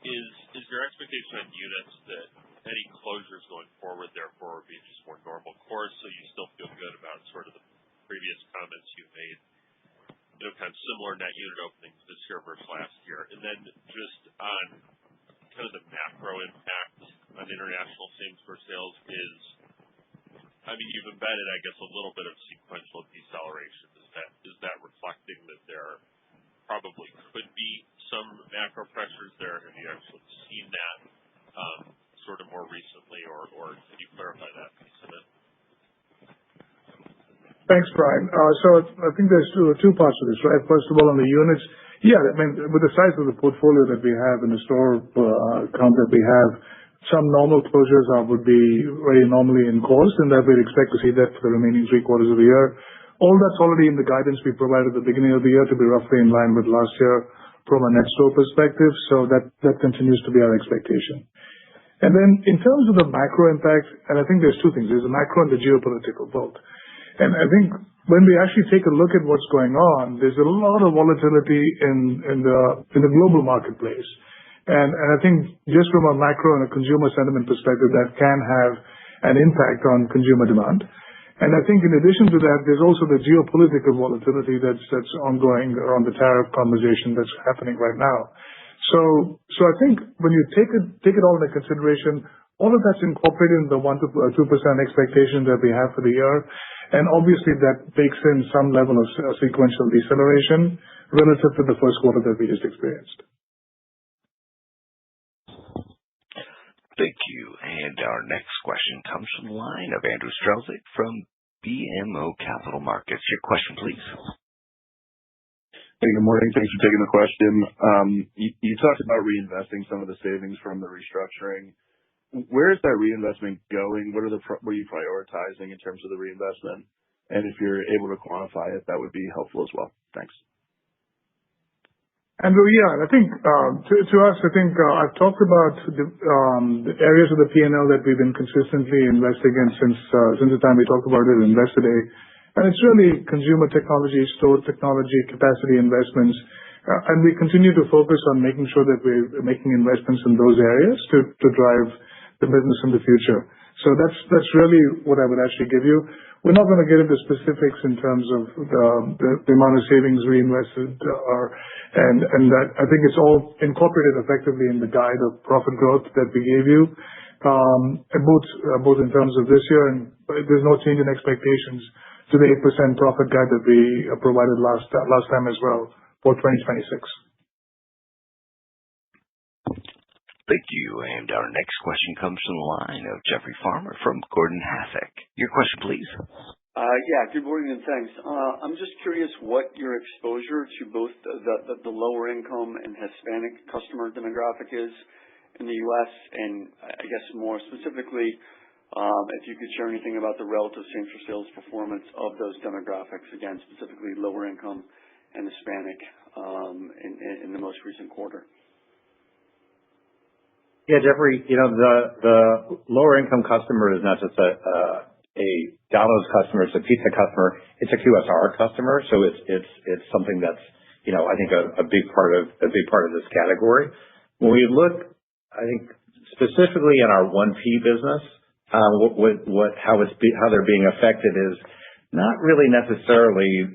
is your expectation on units that any closures going forward, therefore, would be just more normal course, so you still feel good about sort of the previous comments you made, kind of similar net unit openings this year versus last year? And then just on kind of the macro impact on international same-store sales is, I mean, you've embedded, I guess, a little bit of sequential deceleration. Is that reflecting that there probably could be some macro pressures there? Have you actually seen that sort of more recently, or can you clarify that piece of it? Thanks, Brian. So I think there's two parts to this, right? First of all, on the units, yeah, I mean, with the size of the portfolio that we have and the store count that we have, some normal closures would be very normally in course, and that we'd expect to see that for the remaining 3 quarters of the year. All that's already in the guidance we provided at the beginning of the year to be roughly in line with last year from a net store perspective. So that continues to be our expectation. And then in terms of the macro impact, and I think there's 2 things. There's the macro and the geopolitical both. And I think when we actually take a look at what's going on, there's a lot of volatility in the global marketplace. And I think just from a macro and a consumer sentiment perspective, that can have an impact on consumer demand. And I think in addition to that, there's also the geopolitical volatility that's ongoing around the tariff conversation that's happening right now. So I think when you take it all into consideration, all of that's incorporated in the 1 to 2% expectation that we have for the year. And obviously that bakes in some level of sequential deceleration relative to the first quarter that we just experienced. Thank you. And our next question comes from the line of Andrew Strelzik from BMO Capital Markets. Your question, please. Hey, good morning. Thanks for taking the question. You talked about reinvesting some of the savings from the restructuring. Where is that reinvestment going? What are you prioritizing in terms of the reinvestment? And if you're able to quantify it, that would be helpful as well. Thanks. Andrew, yeah, I think to us, I think I've talked about the areas of the P&L that we've been consistently investing in since the time we talked about it at Investor Day. And it's really consumer technology, store technology, capacity investments. And we continue to focus on making sure that we're making investments in those areas to drive the business in the future. So that's really what I would actually give you. We're not going to get into specifics in terms of the amount of savings reinvested and that I think it's all incorporated effectively in the guide of profit growth that we gave you, both in terms of this year, and there's no change in expectations to the 8% profit guide that we provided last time as well for 2026. Thank you. And our next question comes from the line of Jeffrey Farmer from Gordon Haskett. Your question, please. Yeah, good morning and thanks. I'm just curious what your exposure to both the lower income and Hispanic customer demographic is in the U.S. and I guess more specifically, if you could share anything about the relative same-store sales performance of those demographics, again, specifically lower income and Hispanic in the most recent quarter. Yeah, Jeffrey, the lower income customer is not just a Domino's customer, it's a pizza customer, it's a QSR customer. So it's something that's, I think a big part of this category. When we look, I think specifically in our 1P business, how they're being affected is not really necessarily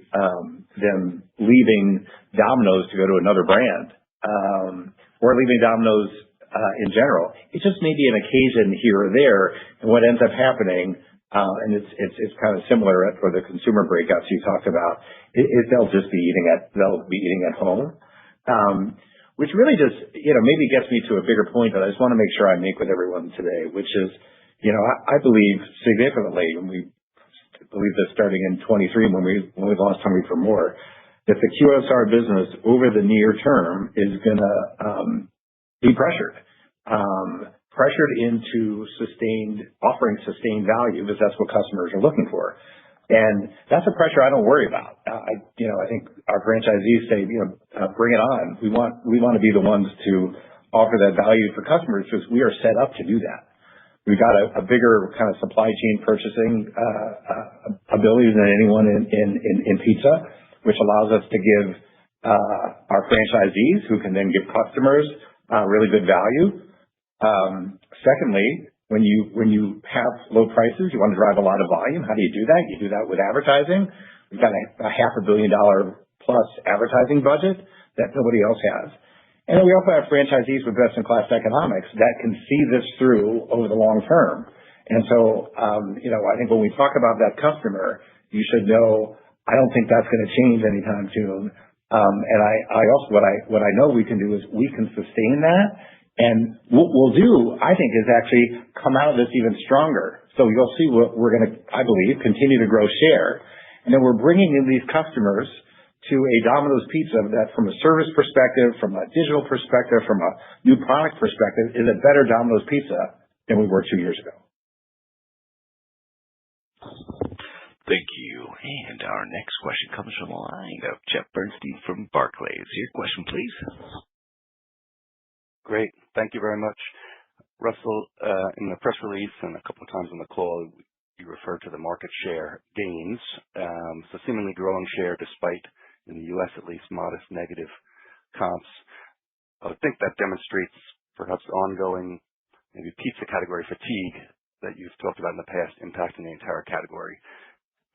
them leaving Domino's to go to another brand or leaving Domino's in general. It just may be an occasion here or there, and what ends up happening, and it's kind of similar for the consumer breakouts you talked about, they'll be eating at home, which really just maybe gets me to a bigger point that I just want to make sure I make with everyone today, which is I believe significantly, and we believe this starting in 23 when we launched Hungry for More, that the QSR business over the near term is going to be pressured into offering sustained value because that's what customers are looking for. And that's a pressure I don't worry about. I think our franchisees say, bring it on. We want to be the ones to offer that value for customers because we are set up to do that. We've got a bigger kind of supply chain purchasing ability than anyone in pizza, which allows us to give our franchisees, who can then give customers really good value. Secondly, when you have low prices, you want to drive a lot of volume. How do you do that? You do that with advertising. We've got a $500 million plus advertising budget that nobody else has. And then we also have franchisees with best-in-class economics that can see this through over the long term. And so, I think when we talk about that customer, you should know I don't think that's going to change anytime soon. And I also what I know we can do is we can sustain that. And what we'll do, I think, is actually come out of this even stronger. So you'll see what we're going to, I believe, continue to grow share. And then we're bringing in these customers to a Domino's Pizza that from a service perspective, from a digital perspective, from a new product perspective, is a better Domino's Pizza than we were 2 years ago. Thank you. And our next question comes from the line of Jeff Bernstein from Barclays. Your question, please. Great. Thank you very much. Russell, in the press release and a couple of times on the call, you referred to the market share gains, so seemingly growing share despite, in the U.S. at least, modest negative comps. I would think that demonstrates perhaps ongoing, maybe pizza category fatigue that you've talked about in the past impacting the entire category.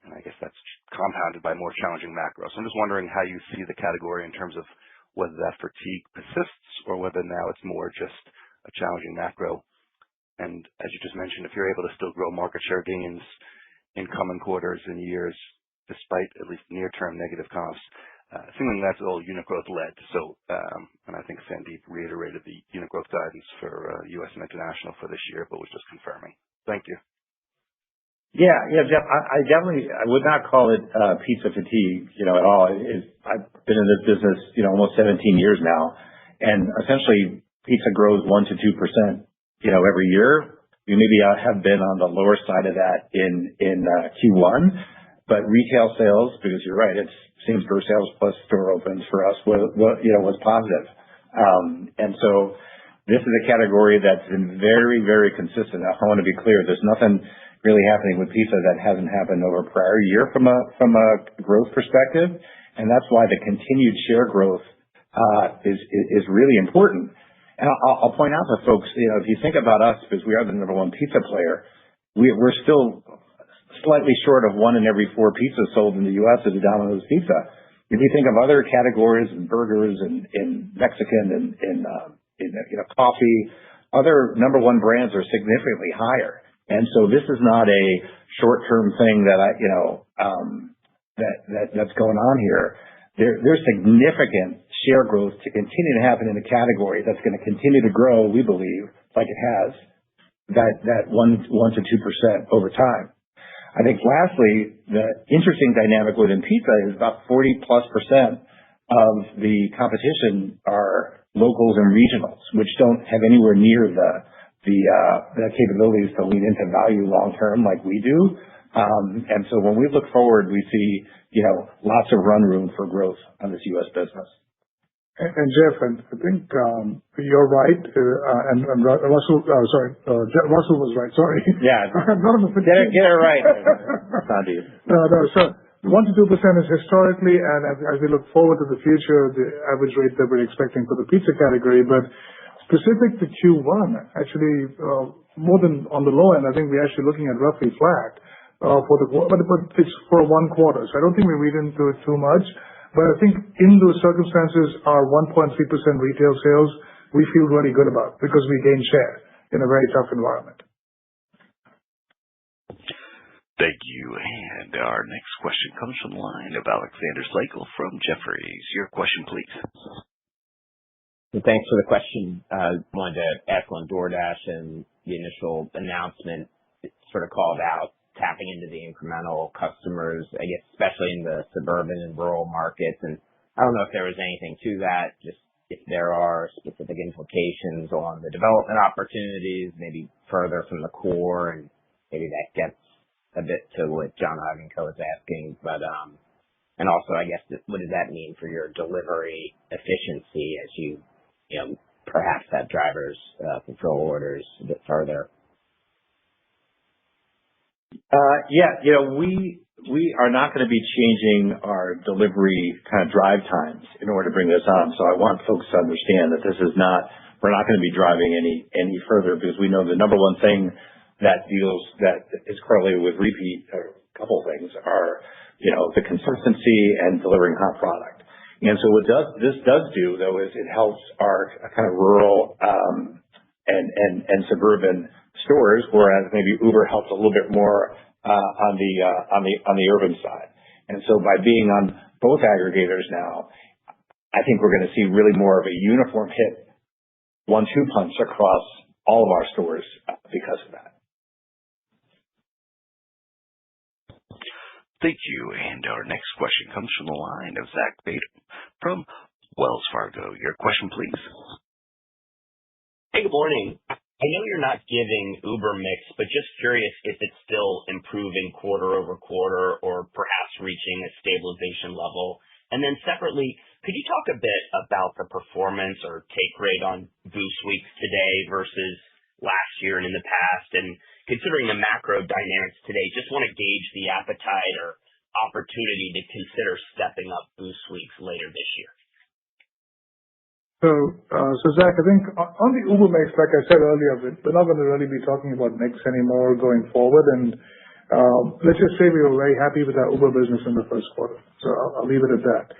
And I guess that's compounded by more challenging macro. So I'm just wondering how you see the category in terms of whether that fatigue persists or whether now it's more just a challenging macro. And as you just mentioned, if you're able to still grow market share gains in coming quarters and years, despite at least near-term negative comps, seemingly that's all unit growth led. So, and I think Sandeep reiterated the unit growth guidance for U.S. and international for this year, but was just confirming. Thank you. Yeah, Jeff, I would not call it pizza fatigue, at all. I've been in this business, almost 17 years now, and essentially pizza grows 1% to 2%, every year. We maybe have been on the lower side of that in Q1, but retail sales, because you're right, it's same-store sales plus store opens for us was positive. And so this is a category that's been very, very consistent. I want to be clear, there's nothing really happening with pizza that hasn't happened over a prior year from a growth perspective, and that's why the continued share growth is really important. And I'll point out to folks, if you think about us, because we are the number one pizza player, we're still slightly short of 1 in every 4 pizzas sold in the U.S. is a Domino's pizza. If you think of other categories in burgers and in Mexican and in coffee, other number one brands are significantly higher. And so this is not a short-term thing that that's going on here. There's significant share growth to continue to happen in the category that's going to continue to grow, we believe, like it has, that 1% to 2% over time. I think lastly, the interesting dynamic within pizza is about 40+% of the competition are locals and regionals, which don't have anywhere near the capabilities to lean into value long term like we do. And so when we look forward, we see, lots of run room for growth on this U.S. business. And Jeff, I think you're right. And Russell, Russell was right. Sorry. Yeah. Get it right, Sandeep. No. So 1% to 2% is historically, and as we look forward to the future, the average rate that we're expecting for the pizza category. But specific to Q1, actually, more than on the low end, I think we're actually looking at roughly flat for the quarter, but it's for 1 quarter. So I don't think we read into it too much. But I think in those circumstances, our 1.3% retail sales, we feel really good about because we gained share in a very tough environment. Thank you. And our next question comes from the line of Alexander Slagle from Jefferies. Your question, please. Thanks for the question. Wanted to ask on DoorDash and the initial announcement. It sort of called out tapping into the incremental customers, I guess, especially in the suburban and rural markets. And I don't know if there was anything to that, just if there are specific implications on the development opportunities, maybe further from the core, and maybe that gets a bit to what John Ivankoe was asking. But and also, I guess, what does that mean for your delivery efficiency as you perhaps have drivers fulfill orders a bit further? We are not going to be changing our delivery kind of drive times in order to bring this on. So I want folks to understand that we're not going to be driving any further, because we know the number one thing that is correlated with repeat, a couple of things are, the consistency and delivering hot product. And so what this does do, though, is it helps our kind of rural and suburban stores, whereas maybe Uber helps a little bit more on the urban side. And so by being on both aggregators now, I think we're going to see really more of a uniform hit 1-2 punch across all of our stores because of that. Thank you. And our next question comes from the line of Zach Fadem from Wells Fargo. Your question, please. Hey, good morning. I know you're not giving Uber mix, but just curious if it's still improving quarter-over-quarter or perhaps reaching a stabilization level. And then separately, could you talk a bit about the performance or take rate on Boost Weeks today versus last year and in the past? And considering the macro dynamics today, just want to gauge the appetite or opportunity to consider stepping up Boost Weeks later this year. So Zach, I think on the Uber mix, like I said earlier, we're not going to really be talking about mix anymore going forward. And let's just say we were very happy with our Uber business in the first quarter. So I'll leave it at that.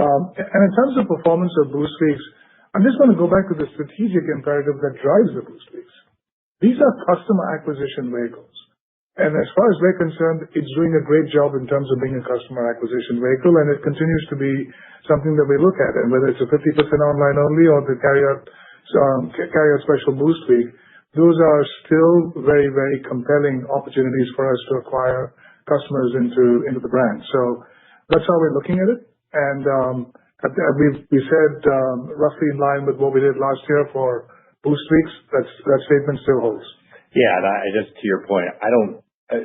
And in terms of performance of Boost Weeks, I'm just going to go back to the strategic imperative that drives the Boost Weeks. These are customer acquisition vehicles. And as far as we're concerned, it's doing a great job in terms of being a customer acquisition vehicle, and it continues to be something that we look at. And whether it's a 50% online only or the carry out special Boost Week, those are still very, very compelling opportunities for us to acquire customers into the brand. So that's how we're looking at it. And we said roughly in line with what we did last year for Boost Weeks. That statement still holds. Yeah, and I just to your point,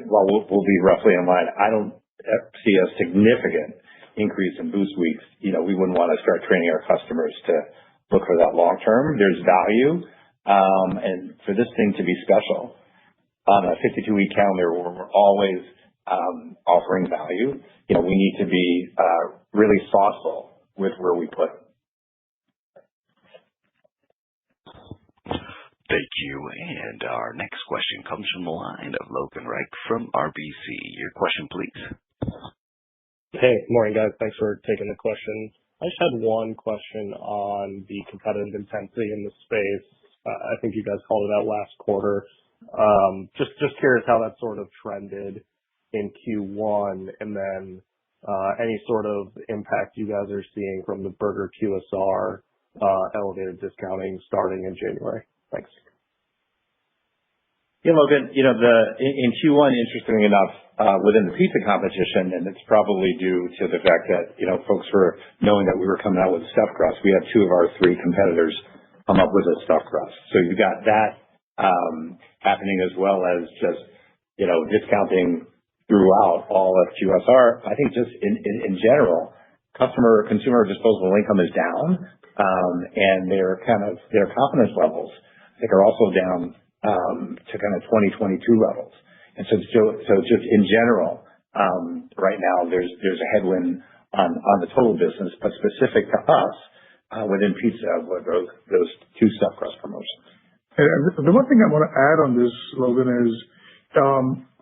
while we'll be roughly in line, I don't see a significant increase in Boost Weeks. We wouldn't want to start training our customers to look for that long term. There's value, and for this thing to be special on a 52-week calendar where we're always offering value, we need to be really thoughtful with where we put it. Thank you. And our next question comes from the line of Logan Reich from RBC. Your question, please. Hey, morning, guys. Thanks for taking the question. I just had one question on the competitive intensity in the space. I think you guys called it out last quarter. Just curious how that sort of trended in Q1, and then any sort of impact you guys are seeing from the burger QSR elevated discounting starting in January. Thanks. Yeah, Logan, in Q1, interestingly enough, within the pizza competition, and it's probably due to the fact that, folks were knowing that we were coming out with stuffed crust. We had 2 of our 3 competitors come up with a stuffed crust. So you got that happening as well as just, discounting throughout all of QSR. I think just in general, consumer disposable income is down, and their confidence levels, I think, are also down to kind of 2022 levels. And so just in general, right now there's a headwind on the total business, but specific to us within pizza with those 2 stuffed crust promotions. And the one thing I want to add on this, Logan, is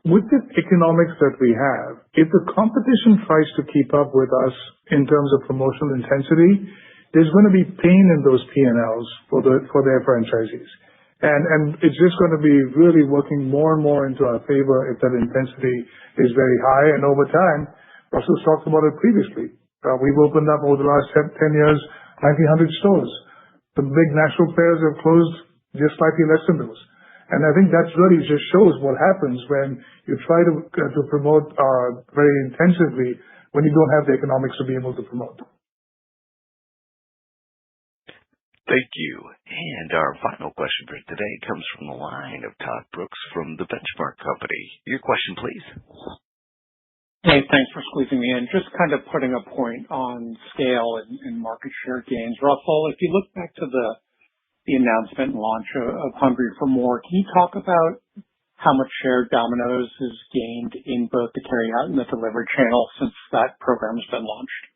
with the economics that we have, if the competition tries to keep up with us in terms of promotional intensity, there's going to be pain in those P&Ls for their franchisees. And it's just going to be really working more and more into our favor if that intensity is very high. And over time, Russell's talked about it previously. We've opened up over the last 10 years, 1,900 stores. The big national players have closed just slightly less than those. And I think that really just shows what happens when you try to promote very intensively when you don't have the economics to be able to promote. Thank you. And our final question for today comes from the line of Todd Brooks from The Benchmark Company. Your question, please. Hey, thanks for squeezing me in. Just kind of putting a point on scale and market share gains. Russell, if you look back to the announcement and launch of Hungry for More, can you talk about how much share Domino's has gained in both the carryout and the delivery channel since that program has been launched?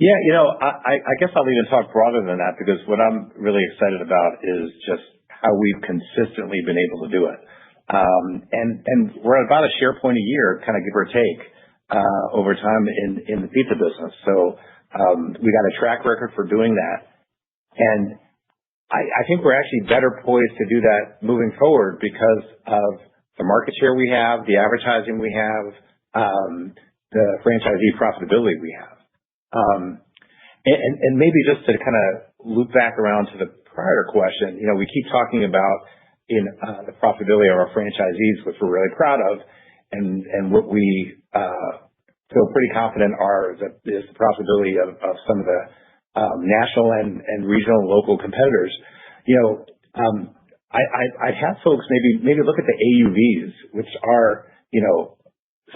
Yeah, I guess I'll even talk broader than that, because what I'm really excited about is just how we've consistently been able to do it. And we're at about a share point a year, kind of give or take, over time in the pizza business. So we got a track record for doing that. And I think we're actually better poised to do that moving forward because of the market share we have, the advertising we have, the franchisee profitability we have. And maybe just to kind of loop back around to the prior question, we keep talking about the profitability of our franchisees, which we're really proud of, and what we feel pretty confident is the profitability of some of the national and regional and local competitors. I'd have folks maybe look at the AUVs, which are,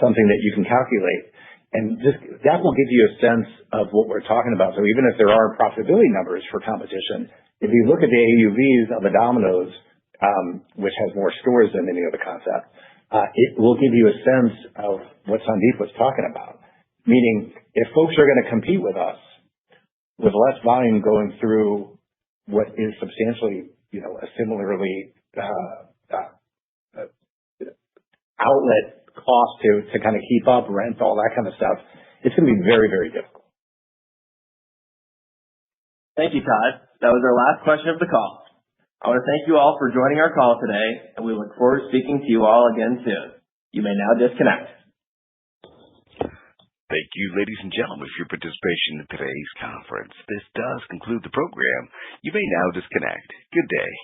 something that you can calculate. And just that will give you a sense of what we're talking about. So even if there are profitability numbers for competition, if you look at the AUVs of the Domino's, which has more stores than any other concept, it will give you a sense of what Sandeep was talking about. Meaning, if folks are going to compete with us with less volume going through what is substantially, a similarly outlet cost to kind of keep up, rent, all that kind of stuff, it's going to be very, very difficult. Thank you, Todd. That was our last question of the call. I want to thank you all for joining our call today, and we look forward to speaking to you all again soon. You may now disconnect. Thank you, ladies and gentlemen, for your participation in today's conference. This does conclude the program. You may now disconnect. Good day.